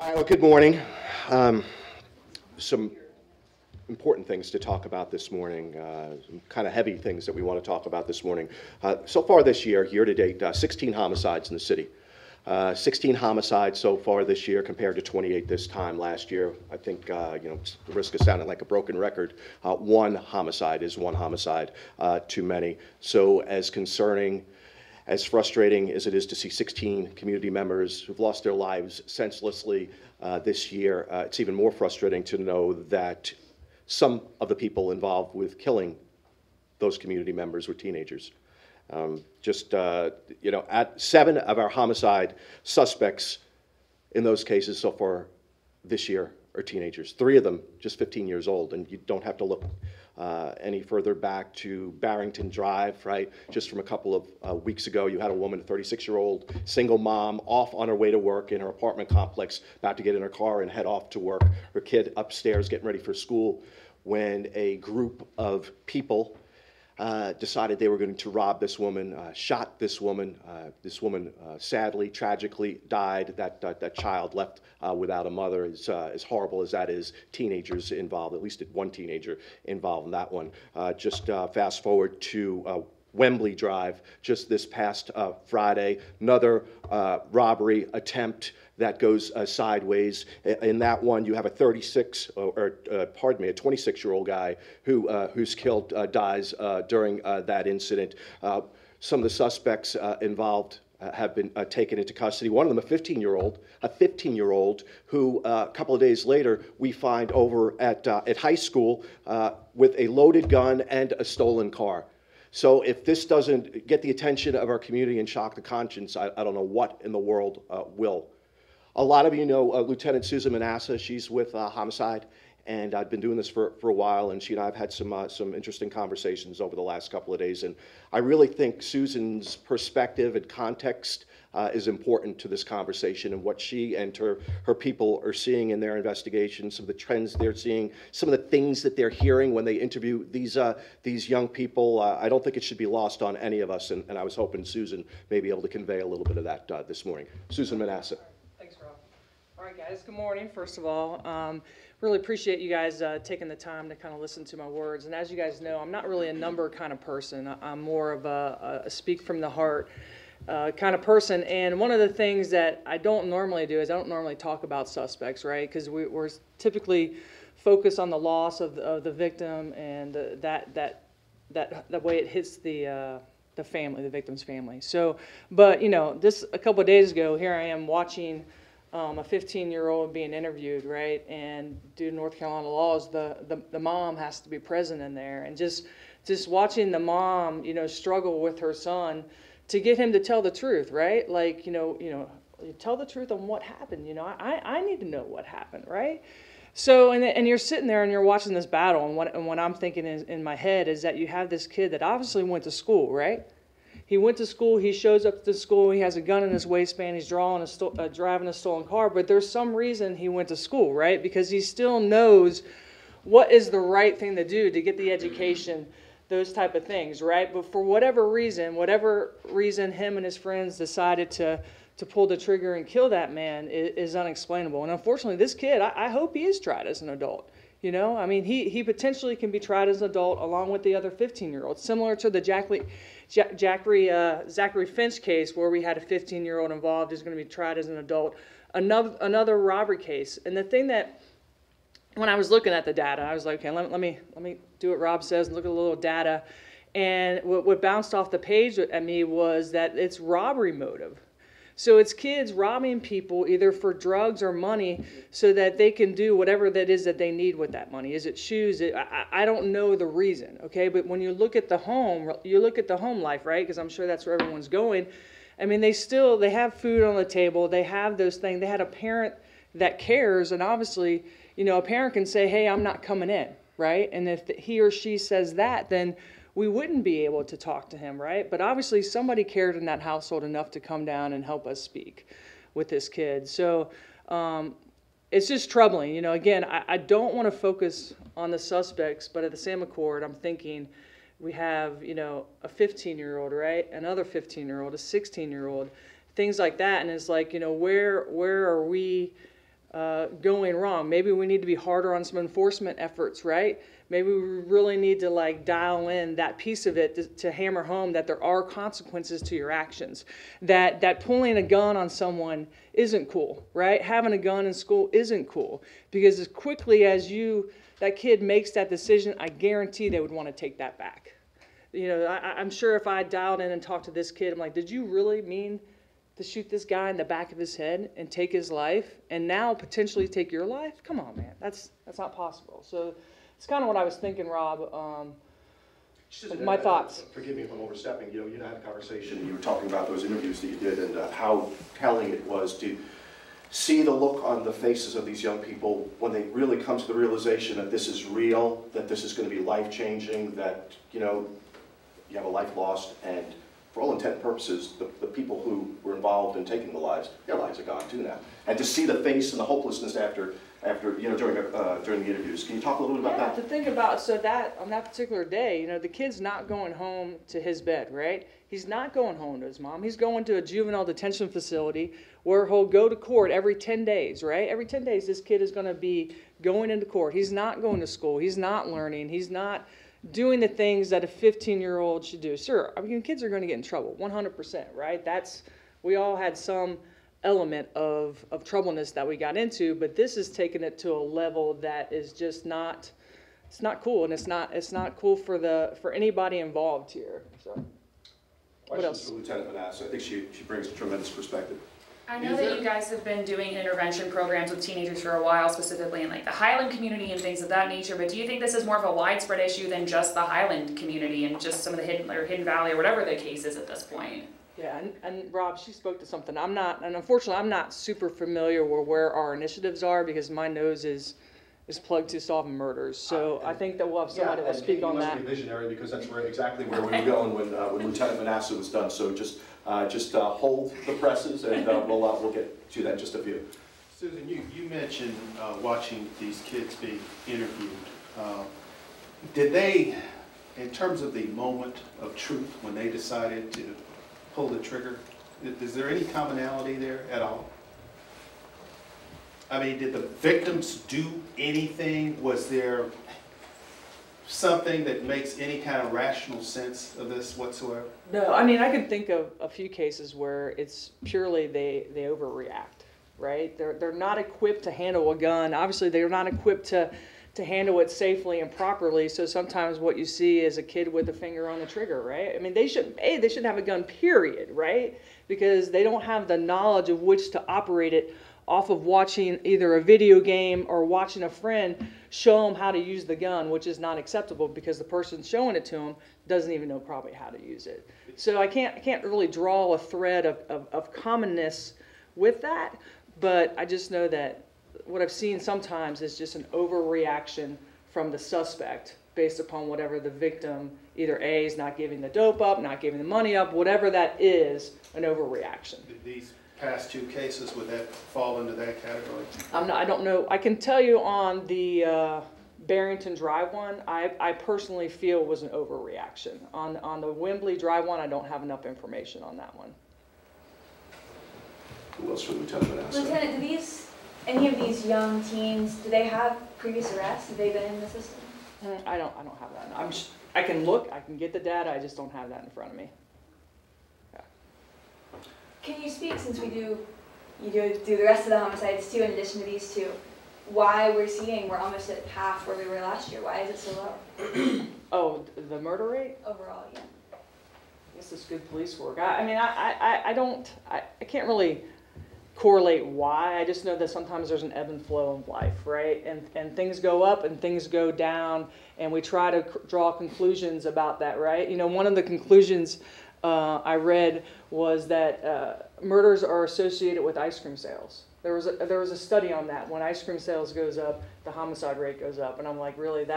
All right, well, good morning. Some important things to talk about this morning, some kind of heavy things that we want to talk about this morning. So far this year to date, 16 homicides in the city. 16 homicides so far this year compared to 28 this time last year. I think, it's the risk of sounding like a broken record. One homicide is one homicide too many. So as concerning, as frustrating as it is to see 16 community members who've lost their lives senselessly this year, it's even more frustrating to know that some of the people involved with killing those community members were teenagers. At 7 of our homicide suspects in those cases so far this year are teenagers. 3 of them just 15 years old, and you don't have to look any further back to Barrington Drive, right? Just from a couple of weeks ago, you had a woman, a 36-year-old single mom, off on her way to work in her apartment complex, about to get in her car and head off to work. Her kid upstairs getting ready for school when a group of people decided they were going to rob this woman, shot this woman. This woman sadly, tragically died. That child left without a mother. As horrible as that is, teenagers involved, at least one teenager involved in that one. Just fast forward to Wembley Drive just this past Friday, another robbery attempt that goes sideways. In that one, you have a 26-year-old guy who's killed, dies during that incident. Some of the suspects involved have been taken into custody. One of them, a 15-year-old who a couple of days later we find over at high school with a loaded gun and a stolen car. So if this doesn't get the attention of our community and shock the conscience, I don't know what in the world will. A lot of you know Lieutenant Susan Manasseh. She's with Homicide, and I've been doing this for a while, and she and I have had some interesting conversations over the last couple of days, and I really think Susan's perspective and context is important to this conversation, and what she and her people are seeing in their investigations, some of the trends they're seeing, some of the things that they're hearing when they interview these young people. I don't think it should be lost on any of us, and I was hoping Susan may be able to convey a little bit of that this morning. Susan Manasseh. Thanks, Rob. All right, guys, good morning, first of all. Really appreciate you guys taking the time to kind of listen to my words. And as you guys know, I'm not really a number kind of person. I'm more of a speak from the heart kind of person. And one of the things that I don't normally do is I don't normally talk about suspects, right? Because we're typically focused on the loss of the victim and that way it hits the family, the victim's family. So, but this a couple of days ago, here I am watching a 15-year-old being interviewed, right? And due to North Carolina laws, the mom has to be present in there, and just watching the mom, struggle with her son to get him to tell the truth, right? Like, tell the truth on what happened. I need to know what happened, right? So, and you're sitting there and you're watching this battle, and what I'm thinking in my head is that you have this kid that obviously went to school, right? He went to school, he shows up to school, he has a gun in his waistband, he's driving a stolen car, but there's some reason he went to school, right? Because he still knows what is the right thing to do to get the education, those type of things, right? But for whatever reason him and his friends decided to pull the trigger and kill that man is unexplainable. And unfortunately, this kid, I hope he is tried as an adult. He potentially can be tried as an adult along with the other 15-year-olds, similar to the Zachary Finch case where we had a 15-year-old involved who's going to be tried as an adult. Another robbery case. And the thing that, when I was looking at the data, I was like, okay, let me do what Rob says and look at a little data. And what bounced off the page at me was that it's robbery motive. So it's kids robbing people either for drugs or money so that they can do whatever that is that they need with that money. Is it shoes? I don't know the reason, okay? But when you look at the home life, right? Because I'm sure that's where everyone's going. They have food on the table. They have those things. They had a parent that cares, and obviously, a parent can say, hey, I'm not coming in, right? And if he or she says that, then we wouldn't be able to talk to him, right? But obviously somebody cared in that household enough to come down and help us speak with this kid. So it's just troubling. Again, I don't want to focus on the suspects, but at the same accord, I'm thinking we have, a 15-year-old, right? Another 15-year-old, a 16-year-old, things like that. And it's like, where are we going wrong. Maybe we need to be harder on some enforcement efforts, right? Maybe we really need to like dial in that piece of it to hammer home that there are consequences to your actions. That pulling a gun on someone isn't cool, right? Having a gun in school isn't cool, because as quickly as that kid makes that decision, I guarantee they would want to take that back. You know, I'm sure if I dialed in and talked to this kid, I'm like, did you really mean to shoot this guy in the back of his head and take his life, and now potentially take your life? Come on, man, that's not possible. So it's kind of what I was thinking, Rob. My thoughts. Forgive me if I'm overstepping. You know, you had a conversation. You were talking about those interviews that you did and how telling it was to see the look on the faces of these young people when they really come to the realization that this is real, that this is going to be life-changing, that, you know, you have a life lost, and for all intent and purposes, the people who were involved in taking the lives, their lives are gone too now. And to see the face and the hopelessness after you know, during the interviews. Can you talk a little bit about that? To think about, so that on that particular day, you know, the kid's not going home to his bed, right? He's not going home to his mom. He's going to a juvenile detention facility where he'll go to court every 10 days, right? Every 10 days, this kid is going to be going into court. He's not going to school. He's not learning. He's not doing the things that a 15-year-old should do. Sure, I mean, kids are going to get in trouble, 100%, right? We all had some element of troubleness that we got into, but this is taking it to a level that is just not, it's not cool, and it's not cool for anybody involved here. So, what else? Lieutenant Manasseh, I think she brings a tremendous perspective. I know that you guys have been doing intervention programs with teenagers for a while, specifically in like the Highland community and things of that nature, but do you think this is more of a widespread issue than just the Highland community and just some of the Hidden Valley or whatever the case is at this point? Yeah, and Rob, she spoke to something. Unfortunately, I'm not super familiar with where our initiatives are, because my nose is plugged to solving murders. So I think that we'll have somebody that will speak on that. You must be visionary, because that's exactly where we were going when Lieutenant Manasseh was done. So just hold the presses, and we'll get to that in just a few. Susan, you mentioned watching these kids be interviewed. Did they, in terms of the moment of truth when they decided to pull the trigger, is there any commonality there at all? I mean, did the victims do anything? Was there something that makes any kind of rational sense of this whatsoever? No, I mean, I can think of a few cases where it's purely they overreact, right? They're not equipped to handle a gun. Obviously, they're not equipped to handle it safely and properly. So sometimes what you see is a kid with a finger on the trigger, right? I mean, they shouldn't have a gun, period, right? Because they don't have the knowledge of which to operate it off of watching either a video game or watching a friend show them how to use the gun, which is not acceptable because the person showing it to them doesn't even know probably how to use it. So I can't really draw a thread of commonness with that, but I just know that what I've seen sometimes is just an overreaction from the suspect based upon whatever the victim, either A, is not giving the dope up, not giving the money up, whatever that is, an overreaction. These past two cases, would that fall into that category? I don't know. I can tell you on the Barrington Drive one, I personally feel was an overreaction. On the Wembley Drive one, I don't have enough information on that one. Who else from Lieutenant Manasseh? Lieutenant, any of these young teens, do they have previous arrests? Have they been in the system? I don't have that. I can look, I can get the data, I just don't have that in front of me. Yeah. Can you speak, since you do the rest of the homicides too, in addition to these two, why we're almost at half where we were last year? Why is it so low? Oh, the murder rate? Overall, yeah. I guess it's good police work. I can't really correlate why. I just know that sometimes there's an ebb and flow of life, right? And things go up and things go down, and we try to draw conclusions about that, right? You know, one of the conclusions I read was that murders are associated with ice cream sales. There was a study on that. When ice cream sales goes up, the homicide rate goes up. And I'm like, really?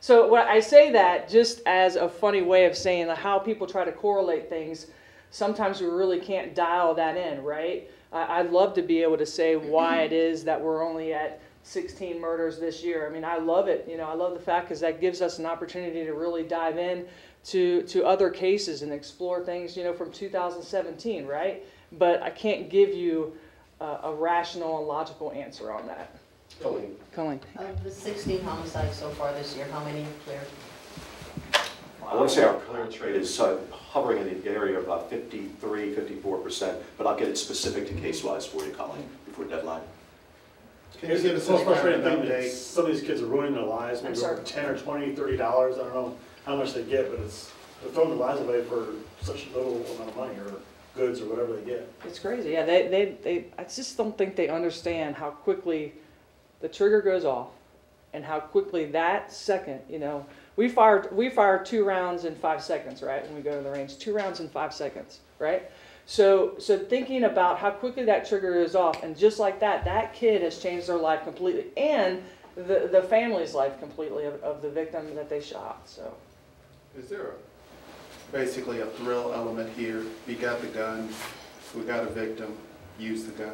So when I say that just as a funny way of saying how people try to correlate things, sometimes we really can't dial that in, right? I'd love to be able to say why it is that we're only at 16 murders this year. I mean, I love it. You know, I love the fact because that gives us an opportunity to really dive in to other cases and explore things, you know, from 2017, right? But I can't give you a rational and logical answer on that. Colleen. Of the 16 homicides so far this year, how many cleared? I want to say our clearance rate is hovering in the area of about 53, 54%, but I'll get it specific to case-wise for you, Colleen, before deadline. Can you give us the most any kind frustrating of thing that update? some of these kids are ruining their lives, maybe sorry. over 10 or 20, $30, I don't know how much they get, but they're throwing their lives away for such little amount of money or goods or whatever they get. It's crazy. Yeah, I just don't think they understand how quickly the trigger goes off and how quickly that second, we fire 2 rounds in 5 seconds, right? When we go to the range, 2 rounds in 5 seconds, right? So thinking about how quickly that trigger is off, and just like that kid has changed their life completely, and the family's life completely of the victim that they shot. So, Is there basically a thrill element here? We got the gun, we got a victim, use the gun.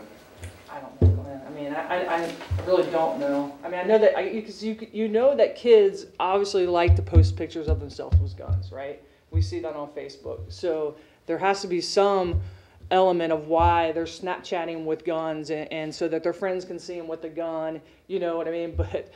I don't know, Glenn. I mean, I really don't know. I mean, I know that because you know that kids obviously like to post pictures of themselves with guns, right? We see that on Facebook. So there has to be some element of why they're Snapchatting with guns, and so that their friends can see them with the gun. You know what I mean? But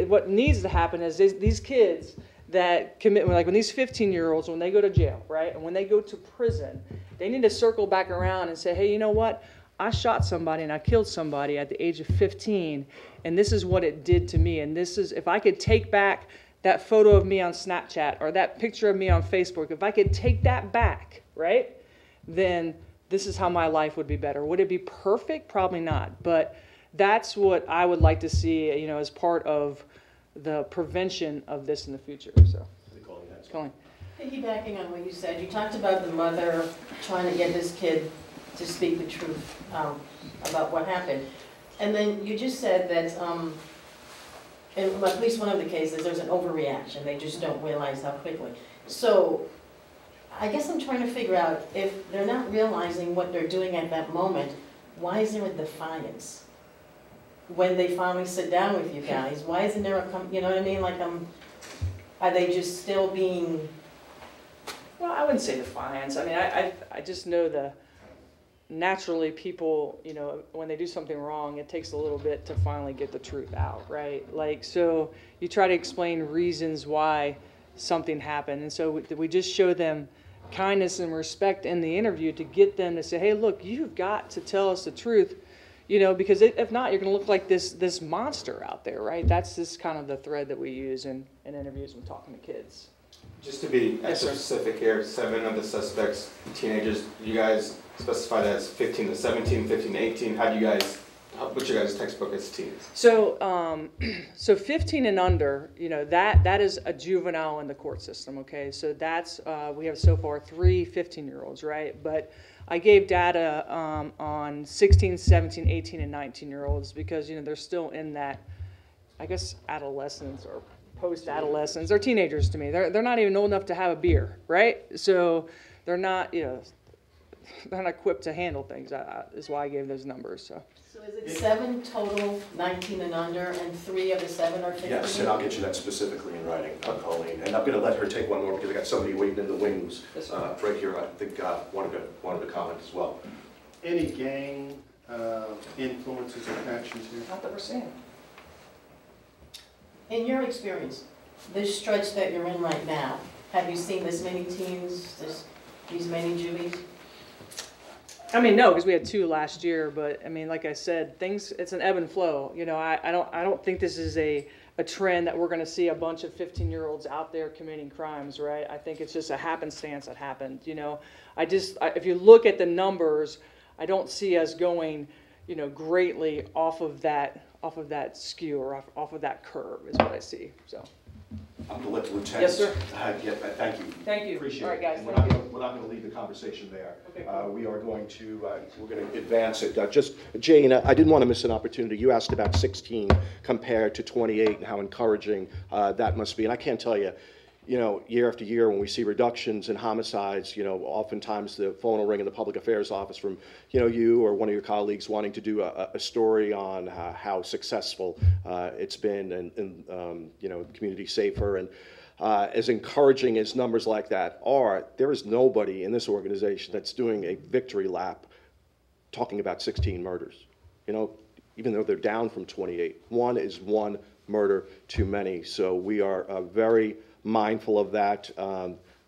what needs to happen is these kids that commit, like when these 15-year-olds, when they go to jail, right, and when they go to prison, they need to circle back around and say, hey, you know what? I shot somebody and I killed somebody at the age of 15, and this is what it did to me. And this is, if I could take back that photo of me on Snapchat or that picture of me on Facebook, if I could take that back, right, then this is how my life would be better. Would it be perfect? Probably not. But that's what I would like to see, as part of the prevention of this in the future. So, Colleen. Piggybacking on what you said, you talked about the mother trying to get this kid to speak the truth about what happened. And then you just said that in at least one of the cases, there's an overreaction. They just don't realize how quickly. So I guess I'm trying to figure out, if they're not realizing what they're doing at that moment, why is there a defiance? When they finally sit down with you guys, why isn't there you know what I mean? Like, are they just still being... Well, I wouldn't say defiance. I mean, I just know naturally people, when they do something wrong, it takes a little bit to finally get the truth out, right? Like, so you try to explain reasons why something happened. And so we just show them kindness and respect in the interview to get them to say, hey, look, you've got to tell us the truth, because if not, you're going to look like this monster out there, right? That's just kind of the thread that we use in interviews when talking to kids. Just to be Yes, extra sir. specific here, 7 of the suspects, teenagers, you guys specified as 15 to 17, 15 to 18. What's your guys' textbook as teens? So, so 15 and under, that is a juvenile in the court system, okay? So that's, we have so far 3 15-year-olds, right? But I gave data on 16, 17, 18, and 19-year-olds because, they're still in that, I guess, adolescence or post-adolescence. They're teenagers to me. They're not even old enough to have a beer, right? So they're not, they're not equipped to handle things. Is why I gave those numbers. So is it 7 total, 19 and under, and 3 of the 7 are 15? Yes, and I'll get you that specifically in writing, Colleen. And I'm going to let her take one more because I got somebody waiting in the wings right here. I think wanted to comment as well. Any gang influences or connections here? not that we're seeing. In your experience, this stretch that you're in right now, have you seen this many teens, these many juvies? I mean, no, because we had 2 last year. But I mean, like I said, it's an ebb and flow. I don't think this is a trend that we're going to see a bunch of 15-year-olds out there committing crimes, right? I think it's just a happenstance that happened. If you look at the numbers, I don't see us going, greatly off of that skew or off of that curve is what I see. So. I'm going to let the lieutenant. Yes, sir. Thank you. Thank you. Appreciate All right, guys. it. And we're not going to leave the conversation there. Okay, cool. We are going to advance it. Just, Jane, I didn't want to miss an opportunity. You asked about 16 compared to 28 and how encouraging that must be. And I can't tell you, year after year when we see reductions in homicides, oftentimes the phone will ring in the public affairs office from, you or one of your colleagues wanting to do a story on how successful it's been and the community safer. And as encouraging as numbers like that are, there is nobody in this organization that's doing a victory lap talking about 16 murders. You know, even though they're down from 28, one is one murder too many. So we are very mindful of that.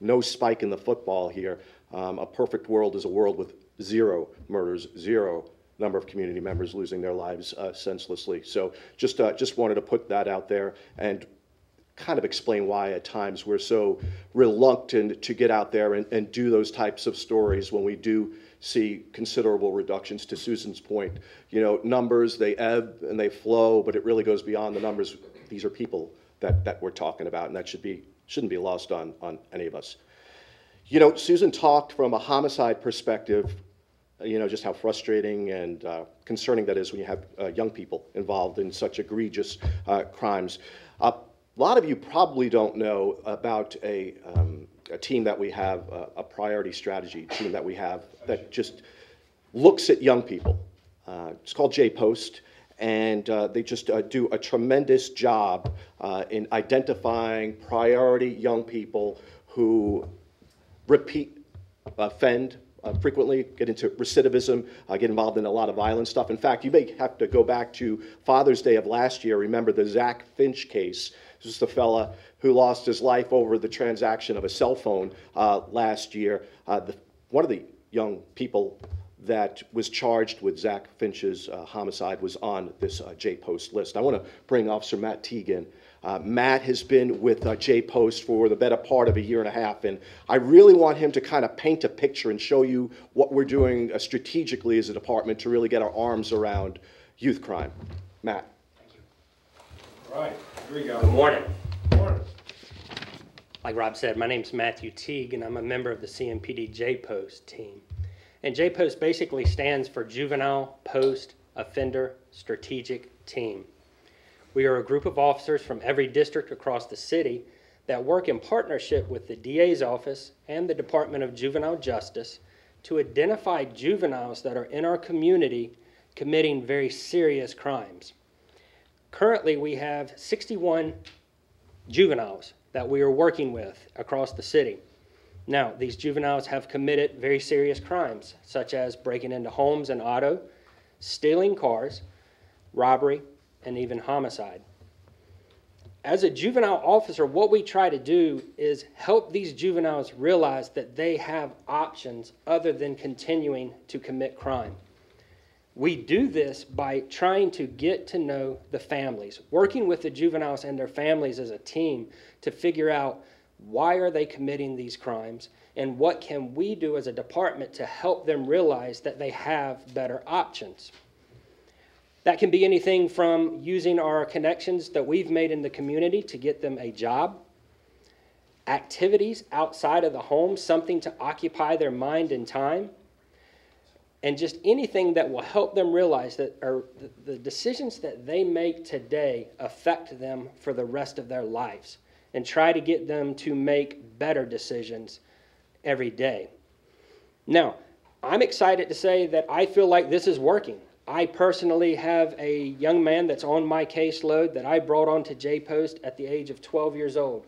No spike in the football here. A perfect world is a world with 0 murders, 0 number of community members losing their lives senselessly. So just wanted to put that out there and kind of explain why at times we're so reluctant to get out there and do those types of stories when we do see considerable reductions. To Susan's point, you know, numbers, they ebb and they flow, but it really goes beyond the numbers. These are people that we're talking about, and that shouldn't be lost on any of us. You know, Susan talked from a homicide perspective, you know, just how frustrating and concerning that is when you have young people involved in such egregious crimes. A lot of you probably don't know about a team that we have, a priority strategy team that we have that just looks at young people. It's called J-Post, and they just do a tremendous job in identifying priority young people who repeat offend frequently, get into recidivism, get involved in a lot of violent stuff. In fact, you may have to go back to Father's Day of last year. Remember the Zach Finch case. This is the fella who lost his life over the transaction of a cell phone last year. One of the young people that was charged with Zach Finch's homicide was on this J-Post list. I want to bring Officer Matt Teague in. Matt has been with J-Post for the better part of a year and a half, and I really want him to kind of paint a picture and show you what we're doing strategically as a department to really get our arms around youth crime. Matt. Thank you. All right, here we go. Good morning. Good morning. Like Rob said, my name's Matthew Teague, and I'm a member of the CMPD J-Post team. And J-Post basically stands for Juvenile Post Offender Strategic Team. We are a group of officers from every district across the city that work in partnership with the DA's office and the Department of Juvenile Justice to identify juveniles that are in our community committing very serious crimes. Currently, we have 61 juveniles that we are working with across the city. Now, these juveniles have committed very serious crimes, such as breaking into homes and auto, stealing cars, robbery, and even homicide. As a juvenile officer, what we try to do is help these juveniles realize that they have options other than continuing to commit crime. We do this by trying to get to know the families, working with the juveniles and their families as a team to figure out why are they committing these crimes and what can we do as a department to help them realize that they have better options. That can be anything from using our connections that we've made in the community to get them a job, activities outside of the home, something to occupy their mind and time, and just anything that will help them realize that the decisions that they make today affect them for the rest of their lives, and try to get them to make better decisions every day. Now, I'm excited to say that I feel like this is working. I personally have a young man that's on my caseload that I brought on to J-Post at the age of 12 years old.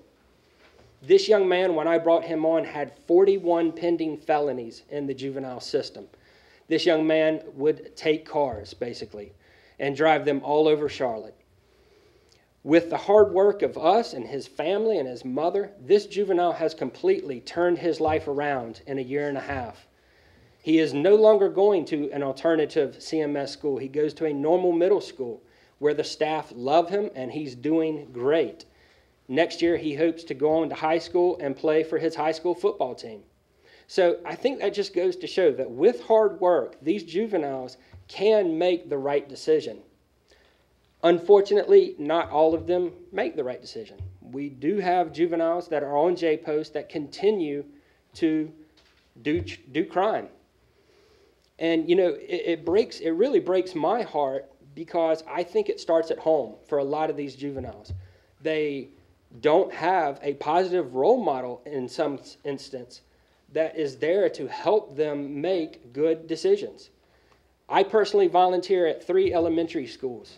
This young man, when I brought him on, had 41 pending felonies in the juvenile system. This young man would take cars, basically, and drive them all over Charlotte. With the hard work of us and his family and his mother, this juvenile has completely turned his life around in a year and a half. He is no longer going to an alternative CMS school. He goes to a normal middle school where the staff love him and he's doing great. Next year, he hopes to go on to high school and play for his high school football team. So I think that just goes to show that with hard work, these juveniles can make the right decision. Unfortunately, not all of them make the right decision. We do have juveniles that are on J-Post that continue to do crime. And, you know, it really breaks my heart because I think it starts at home for a lot of these juveniles. They don't have a positive role model in some instance that is there to help them make good decisions. I personally volunteer at 3 elementary schools.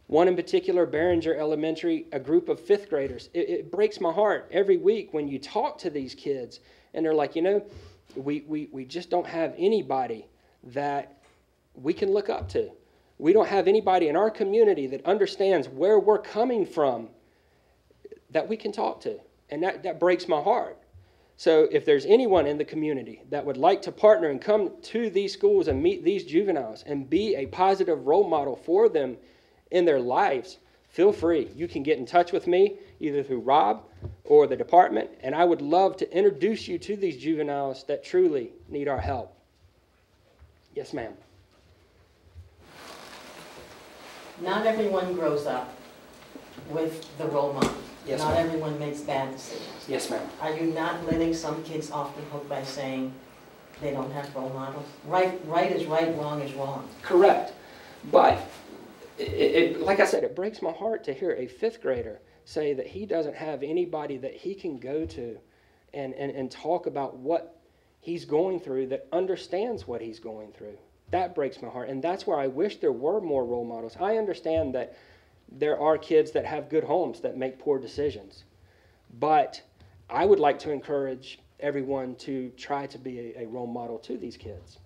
One in particular, Behringer Elementary, a group of 5th graders. It breaks my heart every week when you talk to these kids and they're like, you know, we just don't have anybody that we can look up to. We don't have anybody in our community that understands where we're coming from that we can talk to. And that breaks my heart. So if there's anyone in the community that would like to partner and come to these schools and meet these juveniles and be a positive role model for them in their lives, feel free. You can get in touch with me either through Rob or the department, and I would love to introduce you to these juveniles that truly need our help. Yes, ma'am. Not everyone grows up with the role model. Yes, Not ma'am. everyone makes bad decisions. Yes, ma'am. Are you not letting some kids off the hook by saying they don't have role models? Right is right, wrong is wrong. Correct. But, like I said, it breaks my heart to hear a fifth grader say that he doesn't have anybody that he can go to and talk about what he's going through that understands what he's going through. That breaks my heart. And that's where I wish there were more role models. I understand that there are kids that have good homes that make poor decisions. But I would like to encourage everyone to try to be a role model to these kids.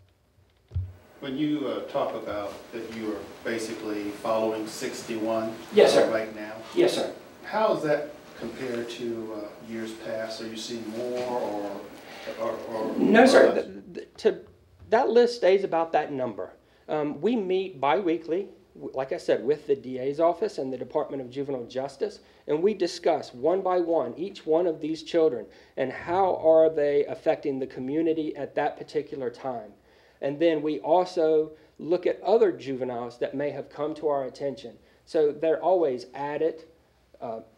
When you talk about that you are basically following 61 Yes, sir. right now, Yes, sir. how is that compared to years past? Are you seeing more or No, or sir. less? That list stays about that number. We meet biweekly, like I said, with the DA's office and the Department of Juvenile Justice, and we discuss one by one each one of these children and how are they affecting the community at that particular time. And then we also look at other juveniles that may have come to our attention. So they're always added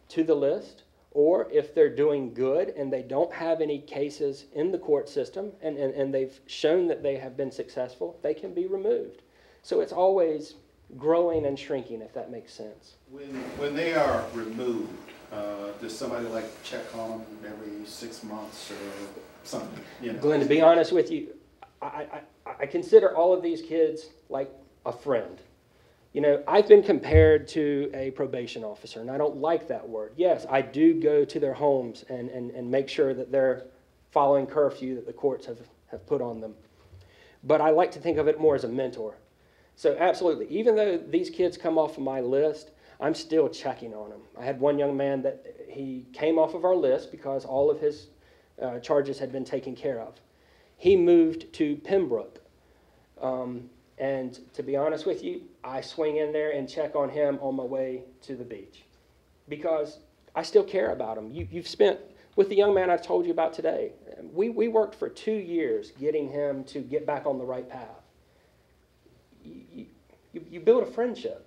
to the list, or if they're doing good and they don't have any cases in the court system and they've shown that they have been successful, they can be removed. So it's always growing and shrinking, if that makes sense. When they are removed, does somebody like check on them every 6 months or something? You know? Glenn, to be honest with you, I consider all of these kids like a friend. You know, I've been compared to a probation officer, and I don't like that word. Yes, I do go to their homes and make sure that they're following curfew that the courts have put on them. But I like to think of it more as a mentor. So absolutely, even though these kids come off of my list, I'm still checking on them. I had one young man that he came off of our list because all of his charges had been taken care of. He moved to Pembroke. And to be honest with you, I swing in there and check on him on my way to the beach because I still care about him. You've spent, with the young man I told you about today, we worked for 2 years getting him to get back on the right path. You build a friendship.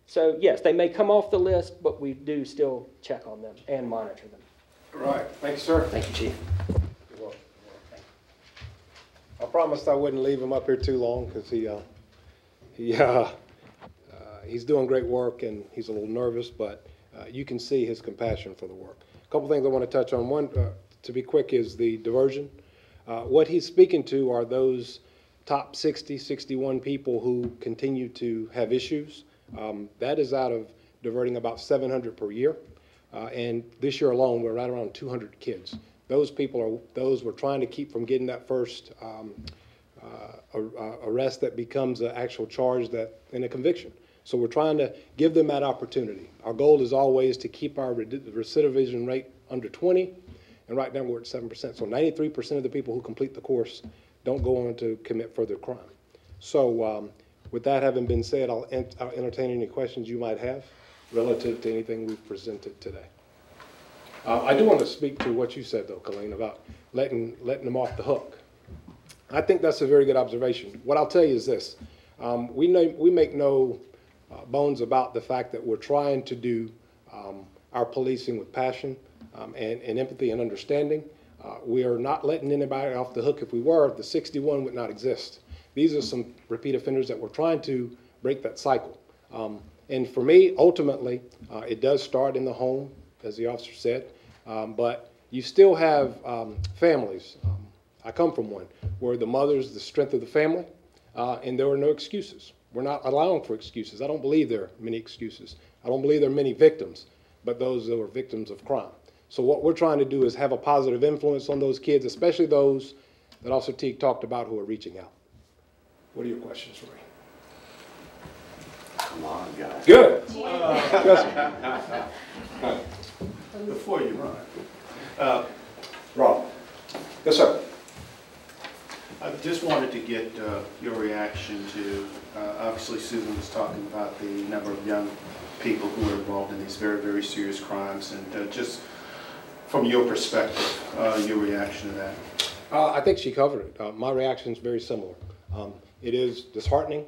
So yes, they may come off the list, but we do still check on them and monitor them. All right, thank you, sir. Thank you, Chief. You're welcome. I promised I wouldn't leave him up here too long because he's doing great work and he's a little nervous, but you can see his compassion for the work. A couple things I want to touch on. One, to be quick, is the diversion. What he's speaking to are those top 60, 61 people who continue to have issues. That is out of diverting about 700 per year. And this year alone, we're right around 200 kids. Those people are those we're trying to keep from getting that first arrest that becomes an actual charge and a conviction. So we're trying to give them that opportunity. Our goal is always to keep our recidivism rate under 20, and right now we're at 7%. So 93% of the people who complete the course don't go on to commit further crime. So with that having been said, I'll entertain any questions you might have relative to anything we've presented today. I do want to speak to what you said, though, Colleen, about letting them off the hook. I think that's a very good observation. What I'll tell you is this. We make no bones about the fact that we're trying to do our policing with passion and empathy and understanding. We are not letting anybody off the hook. If we were, the 61 would not exist. These are some repeat offenders that we're trying to break that cycle. And for me, ultimately, it does start in the home, as the officer said, but you still have families. I come from one where the mother's the strength of the family, and there are no excuses. We're not allowing for excuses. I don't believe there are many excuses. I don't believe there are many victims, but those that are victims of crime. So what we're trying to do is have a positive influence on those kids, especially those that Officer Teague talked about who are reaching out. What are your questions for me? Come on, guys. Good. Yes, Before you run, Rob. Yes, sir. I just wanted to get your reaction to, obviously Susan was talking about the number of young people who are involved in these very, very serious crimes, and just from your perspective, your reaction to that. I think she covered it. My reaction is very similar. It is disheartening,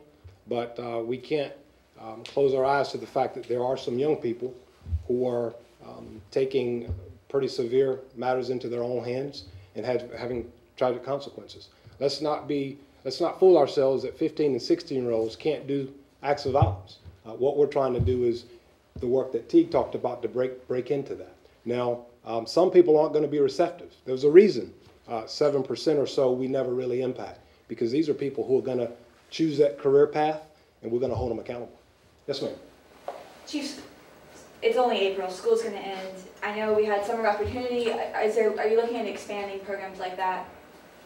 but we can't close our eyes to the fact that there are some young people who are taking pretty severe matters into their own hands and having tragic consequences. Let's not fool ourselves that 15 and 16-year-olds can't do acts of violence. What we're trying to do is the work that Teague talked about to break into that. Now, some people aren't going to be receptive. There's a reason 7% or so we never really impact, because these are people who are going to choose that career path, and we're going to hold them accountable. Yes, ma'am. Chief, it's only April, school's gonna end. I know we had summer opportunity. Are you looking at expanding programs like that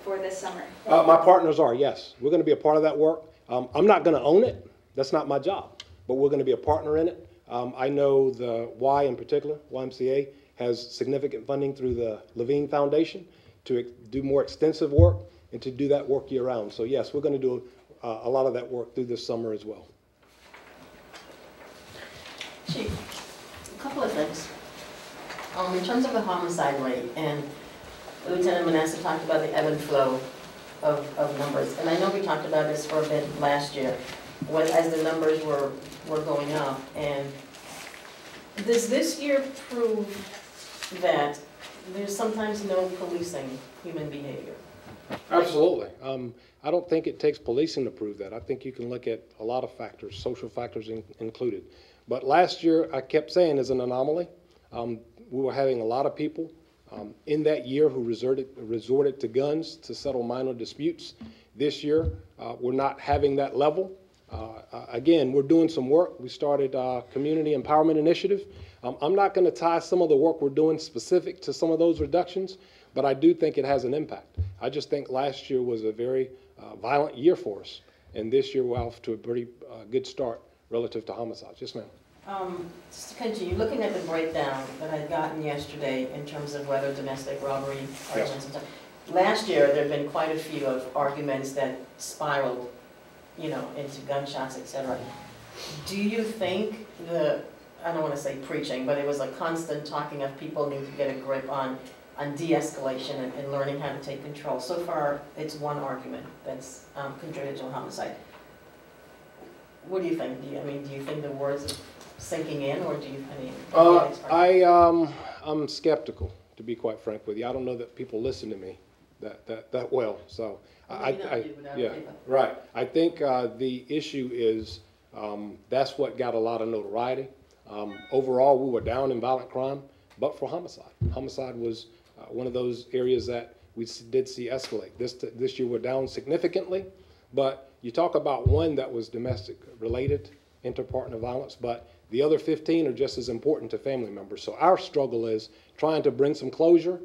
for this summer? My partners are, yes. We're going to be a part of that work. I'm not going to own it. That's not my job. But we're going to be a partner in it. I know the Y in particular, YMCA, has significant funding through the Levine Foundation to do more extensive work and to do that work year-round. So, yes, we're going to do a lot of that work through this summer as well. Chief, a couple of things. In terms of the homicide rate, and Lieutenant Manasseh talked about the ebb and flow of numbers, and I know we talked about this for a bit last year, as the numbers were going up. And does this year prove that there's sometimes no policing human behavior? Absolutely. I don't think it takes policing to prove that. I think you can look at a lot of factors, social factors included. But last year, I kept saying, is an anomaly. We were having a lot of people in that year who resorted to guns to settle minor disputes. This year, we're not having that level. Again, we're doing some work. We started a community empowerment initiative. I'm not going to tie some of the work we're doing specific to some of those reductions, but I do think it has an impact. I just think last year was a very violent year for us, and this year we're off to a pretty good start relative to homicides. Yes, ma'am. Just to continue, looking at the breakdown that I'd gotten yesterday in terms of whether domestic robbery arguments and stuff. Last year, there have been quite a few of arguments that spiraled, into gunshots, etc. Do you think I don't want to say preaching, but it was a constant talking of people need to get a grip on de-escalation and learning how to take control. So far, it's one argument that's contributed to a homicide. What do you think? Do you think the words are sinking in, or do you? I'm skeptical, to be quite frank with you. I don't know that people listen to me that well. So right. I think the issue is that's what got a lot of notoriety. Overall, we were down in violent crime, but for homicide. Homicide was one of those areas that we did see escalate. This year we're down significantly, but you talk about one that was domestic related, interpartner violence, but the other 15 are just as important to family members. So our struggle is trying to bring some closure.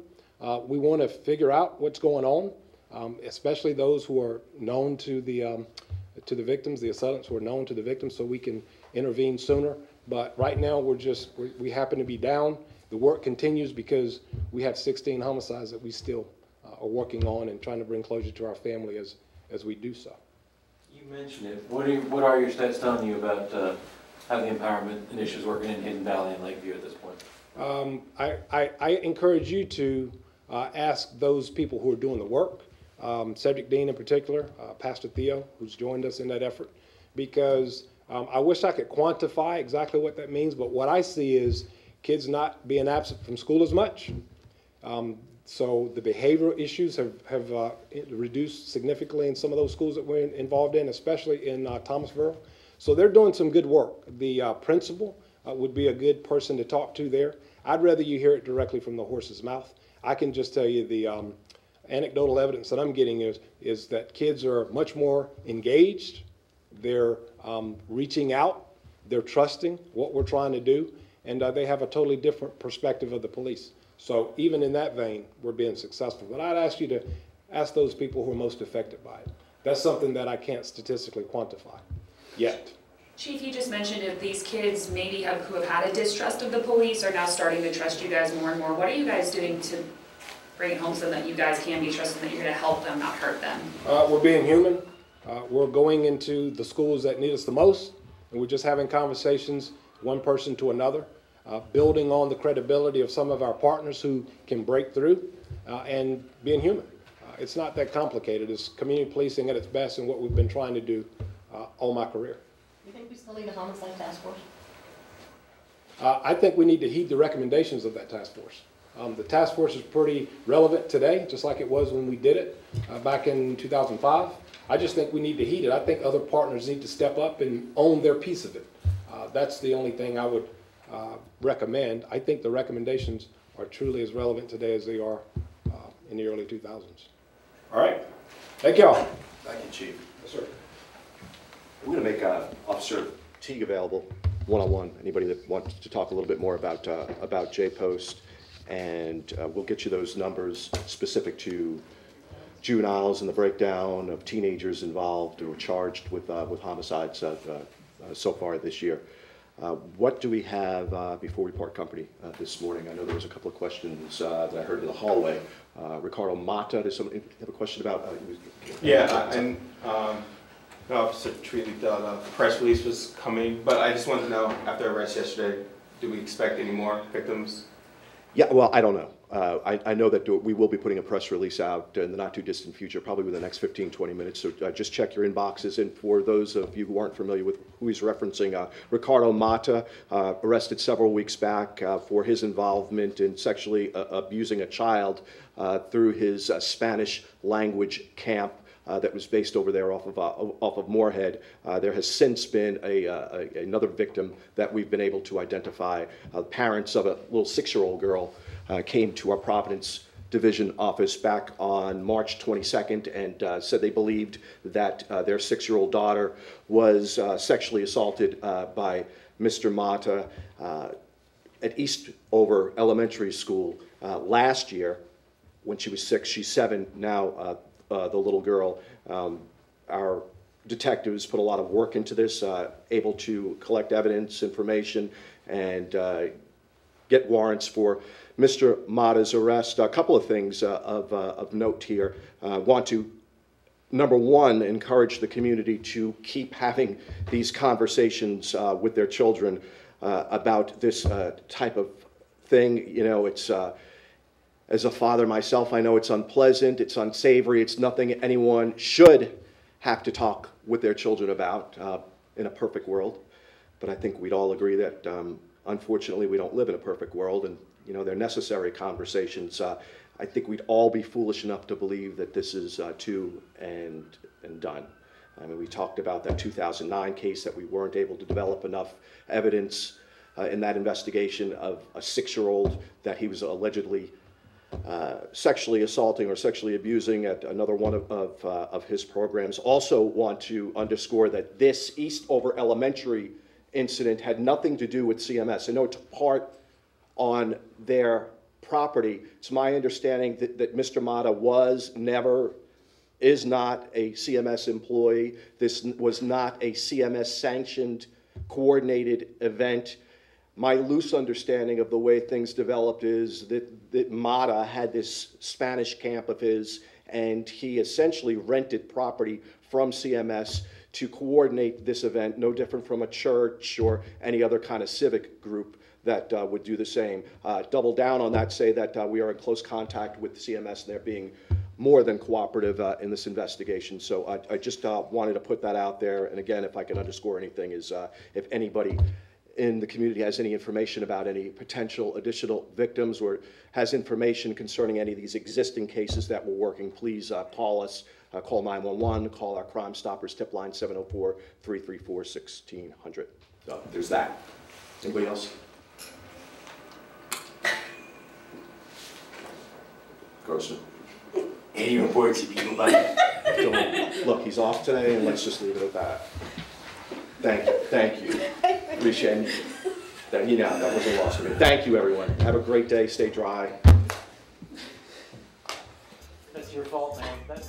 We want to figure out what's going on, especially those who are known to the victims, the assailants who are known to the victims, so we can intervene sooner. But right now we happen to be down. The work continues because we have 16 homicides that we still are working on and trying to bring closure to our family as we do so. You mentioned it. What are your stats telling you about how the empowerment initiatives working in Hidden Valley and Lakeview at this point? I encourage you to ask those people who are doing the work, Cedric Dean in particular, Pastor Theo, who's joined us in that effort, because I wish I could quantify exactly what that means, but what I see is kids not being absent from school as much. So the behavioral issues have reduced significantly in some of those schools that we're involved in, especially in Thomasville. So they're doing some good work. The principal would be a good person to talk to there. I'd rather you hear it directly from the horse's mouth. I can just tell you the anecdotal evidence that I'm getting is that kids are much more engaged. They're reaching out. They're trusting what we're trying to do. And they have a totally different perspective of the police. So even in that vein, we're being successful. But I'd ask you to ask those people who are most affected by it. That's something that I can't statistically quantify yet. Chief, you just mentioned if these kids maybe who have had a distrust of the police are now starting to trust you guys more and more. What are you guys doing to bring it home so that you guys can be trusted, that you're going to help them, not hurt them? We're being human. We're going into the schools that need us the most, and we're just having conversations, one person to another, building on the credibility of some of our partners who can break through, and being human. It's not that complicated. It's community policing at its best, and what we've been trying to do all my career. You think we still need a homicide task force? I think we need to heed the recommendations of that task force. The task force is pretty relevant today, just like it was when we did it back in 2005. I just think we need to heed it. I think other partners need to step up and own their piece of it. That's the only thing I would recommend. I think the recommendations are truly as relevant today as they are in the early 2000s. All right. Thank y'all. Thank you, Chief. Yes, sir. We're going to make Officer Teague available one-on-one. Anybody that wants to talk a little bit more about J-Post, and we'll get you those numbers specific to juveniles and the breakdown of teenagers involved or charged with homicides so far this year. What do we have before we part company this morning? I know there was a couple of questions that I heard in the hallway. Ricardo Mata, does somebody have a question about? Yeah, Officer Treatley thought the press release was coming, but I just wanted to know, after arrest yesterday, do we expect any more victims? Yeah, well, I don't know. I know that we will be putting a press release out in the not too distant future, probably within the next 15, 20 minutes. So just check your inboxes. And for those of you who aren't familiar with who he's referencing, Ricardo Mata, arrested several weeks back for his involvement in sexually abusing a child through his Spanish language camp. That was based over there off of Moorhead. There has since been another victim that we've been able to identify. Parents of a little 6-year-old girl came to our Providence Division office back on March 22nd and said they believed that their 6-year-old daughter was sexually assaulted by Mr. Mata at Eastover Elementary School last year when she was 6. She's 7 now. The little girl. Our detectives put a lot of work into this, able to collect evidence, information, and get warrants for Mr. Mata's arrest. A couple of things of note here. I want to, number one, encourage the community to keep having these conversations with their children about this type of thing. You know, it's as a father myself, I know it's unpleasant, it's unsavory, it's nothing anyone should have to talk with their children about in a perfect world. But I think we'd all agree that unfortunately we don't live in a perfect world, and you know, they're necessary conversations. I think we'd all be foolish enough to believe that this is to and done. I mean, we talked about that 2009 case that we weren't able to develop enough evidence in that investigation of a 6-year-old that he was allegedly sexually assaulting or sexually abusing at another one of his programs. Also want to underscore that this Eastover Elementary incident had nothing to do with CMS. I know it took part on their property. It's my understanding that Mr. Mata is not a CMS employee. This was not a CMS sanctioned coordinated event. My loose understanding of the way things developed is that Mata had this Spanish camp of his, and he essentially rented property from CMS to coordinate this event, no different from a church or any other kind of civic group that would do the same. Double down on that, say that we are in close contact with CMS, and they're being more than cooperative in this investigation. So I just wanted to put that out there. And again, if I can underscore anything, is if anybody in the community has any information about any potential additional victims or has information concerning any of these existing cases that we're working, please call us. Call 911, call our Crime Stoppers tip line 704-334-1600. So there's that. Anybody else? Grossman. Any reports of people by? Look, he's off today, and let's just leave it at that. Thank you. Appreciate it. That wasn't lost to me. Thank you, everyone. Have a great day. Stay dry. That's your fault, man. That's